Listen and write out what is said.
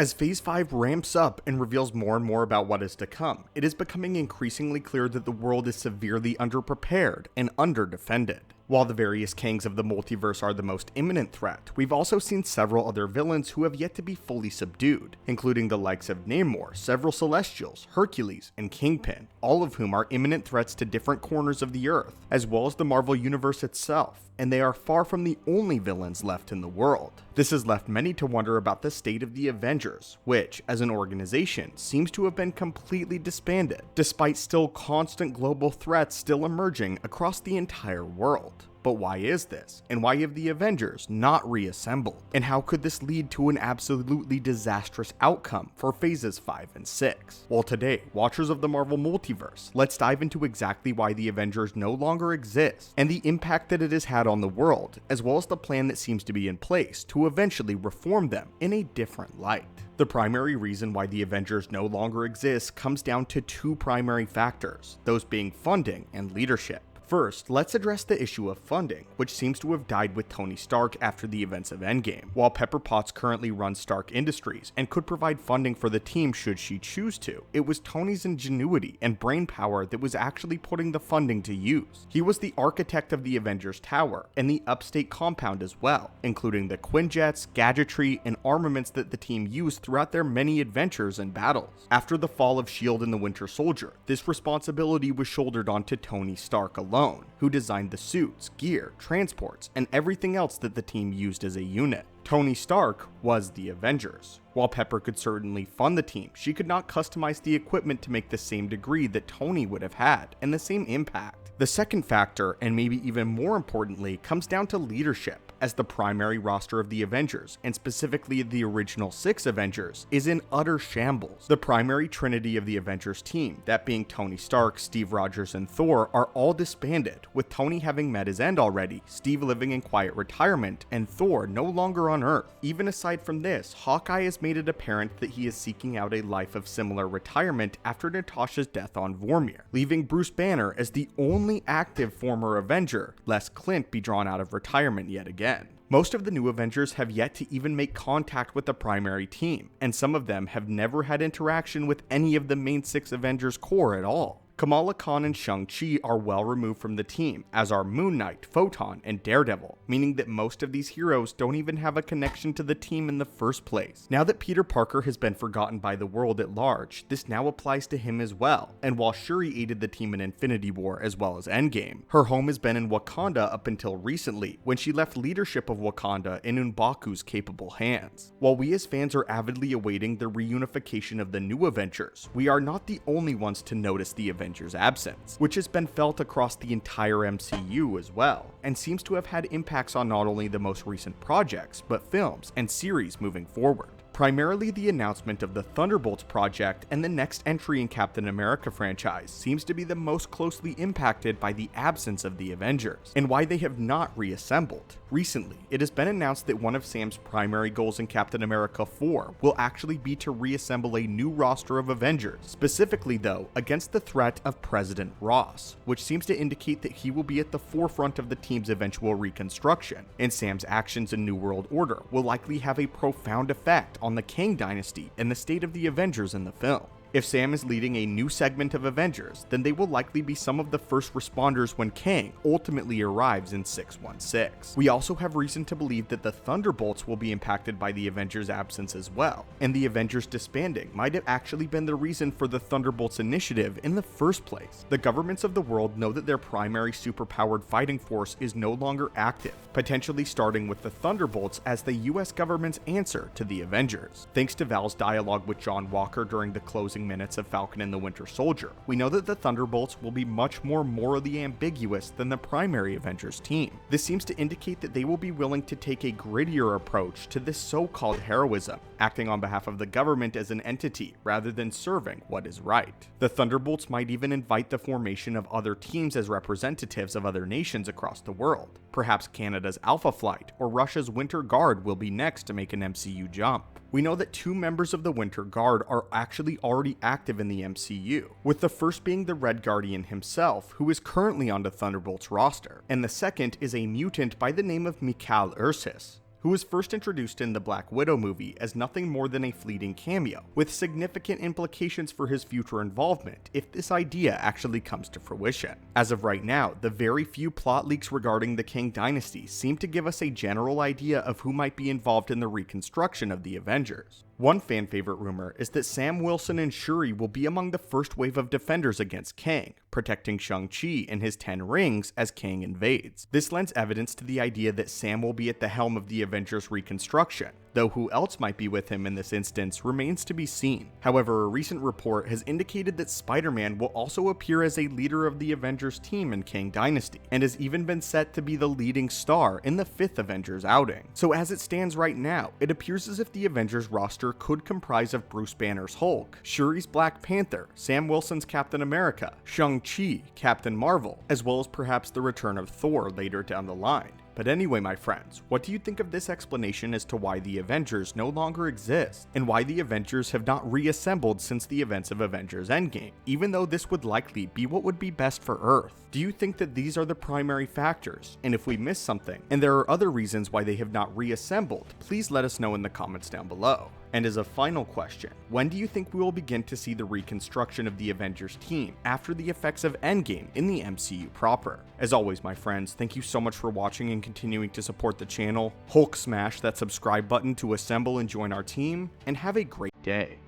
As Phase 5 ramps up and reveals more and more about what is to come, it is becoming increasingly clear that the world is severely underprepared and underdefended. While the various Kangs of the multiverse are the most imminent threat, we've also seen several other villains who have yet to be fully subdued, including the likes of Namor, several Celestials, Hercules, and Kingpin, all of whom are imminent threats to different corners of the Earth, as well as the Marvel Universe itself, and they are far from the only villains left in the world. This has left many to wonder about the state of the Avengers, which, as an organization, seems to have been completely disbanded, despite still constant global threats still emerging across the entire world. But why is this? And why have the Avengers not reassembled? And how could this lead to an absolutely disastrous outcome for phases 5 and 6? Well, today, watchers of the Marvel Multiverse, let's dive into exactly why the Avengers no longer exist, and the impact that it has had on the world, as well as the plan that seems to be in place to eventually reform them in a different light. The primary reason why the Avengers no longer exist comes down to two primary factors, those being funding and leadership. First, let's address the issue of funding, which seems to have died with Tony Stark after the events of Endgame. While Pepper Potts currently runs Stark Industries and could provide funding for the team should she choose to, it was Tony's ingenuity and brainpower that was actually putting the funding to use. He was the architect of the Avengers Tower and the upstate compound as well, including the Quinjets, gadgetry, and armaments that the team used throughout their many adventures and battles. After the fall of S.H.I.E.L.D. and the Winter Soldier, this responsibility was shouldered onto Tony Stark alone, who designed the suits, gear, transports, and everything else that the team used as a unit. Tony Stark was the Avengers. While Pepper could certainly fund the team, she could not customize the equipment to make the same degree that Tony would have had, and the same impact. The second factor, and maybe even more importantly, comes down to leadership, as the primary roster of the Avengers, and specifically the original 6 Avengers, is in utter shambles. The primary trinity of the Avengers team, that being Tony Stark, Steve Rogers, and Thor, are all disbanded, with Tony having met his end already, Steve living in quiet retirement, and Thor no longer on Earth. Even aside from this, Hawkeye has made it apparent that he is seeking out a life of similar retirement after Natasha's death on Vormir, leaving Bruce Banner as the only active former Avenger, lest Clint be drawn out of retirement yet again. Most of the new Avengers have yet to even make contact with the primary team, and some of them have never had interaction with any of the main 6 Avengers core at all. Kamala Khan and Shang-Chi are well removed from the team, as are Moon Knight, Photon, and Daredevil, meaning that most of these heroes don't even have a connection to the team in the first place. Now that Peter Parker has been forgotten by the world at large, this now applies to him as well, and while Shuri aided the team in Infinity War as well as Endgame, her home has been in Wakanda up until recently, when she left leadership of Wakanda in M'Baku's capable hands. While we as fans are avidly awaiting the reunification of the new Avengers, we are not the only ones to notice the Avengers' absence, which has been felt across the entire MCU as well, and seems to have had impacts on not only the most recent projects, but films and series moving forward. Primarily, the announcement of the Thunderbolts project and the next entry in Captain America franchise seems to be the most closely impacted by the absence of the Avengers, and why they have not reassembled. Recently, it has been announced that one of Sam's primary goals in Captain America 4 will actually be to reassemble a new roster of Avengers, specifically though, against the threat of President Ross, which seems to indicate that he will be at the forefront of the team's eventual reconstruction, and Sam's actions in New World Order will likely have a profound effect on the Kang Dynasty and the state of the Avengers in the film. If Sam is leading a new segment of Avengers, then they will likely be some of the first responders when Kang ultimately arrives in 616. We also have reason to believe that the Thunderbolts will be impacted by the Avengers' absence as well, and the Avengers disbanding might have actually been the reason for the Thunderbolts initiative in the first place. The governments of the world know that their primary superpowered fighting force is no longer active, potentially starting with the Thunderbolts as the US government's answer to the Avengers. Thanks to Val's dialogue with John Walker during the closing minutes of Falcon and the Winter Soldier, we know that the Thunderbolts will be much more morally ambiguous than the primary Avengers team. This seems to indicate that they will be willing to take a grittier approach to this so-called heroism, acting on behalf of the government as an entity rather than serving what is right. The Thunderbolts might even invite the formation of other teams as representatives of other nations across the world. Perhaps Canada's Alpha Flight or Russia's Winter Guard will be next to make an MCU jump. We know that 2 members of the Winter Guard are actually already active in the MCU, with the first being the Red Guardian himself, who is currently on the Thunderbolts roster, and the second is a mutant by the name of Mikhail Ursus. who was first introduced in the Black Widow movie as nothing more than a fleeting cameo, with significant implications for his future involvement if this idea actually comes to fruition. As of right now, the very few plot leaks regarding the Kang Dynasty seem to give us a general idea of who might be involved in the reconstruction of the Avengers. One fan favorite rumor is that Sam Wilson and Shuri will be among the first wave of defenders against Kang, protecting Shang-Chi and his 10 rings as Kang invades. This lends evidence to the idea that Sam will be at the helm of the Avengers reconstruction, though who else might be with him in this instance remains to be seen. However, a recent report has indicated that Spider-Man will also appear as a leader of the Avengers team in Kang Dynasty, and has even been set to be the leading star in the 5th Avengers outing. So as it stands right now, it appears as if the Avengers roster could comprise of Bruce Banner's Hulk, Shuri's Black Panther, Sam Wilson's Captain America, Shang-Chi, Captain Marvel, as well as perhaps the return of Thor later down the line. But anyway, my friends, what do you think of this explanation as to why the Avengers no longer exist, and why the Avengers have not reassembled since the events of Avengers Endgame, even though this would likely be what would be best for Earth? Do you think that these are the primary factors? And if we missed something, and there are other reasons why they have not reassembled, please let us know in the comments down below. And as a final question, when do you think we will begin to see the reconstruction of the Avengers team after the effects of Endgame in the MCU proper? As always, my friends, thank you so much for watching and continuing to support the channel. Hulk smash that subscribe button to assemble and join our team, and have a great day.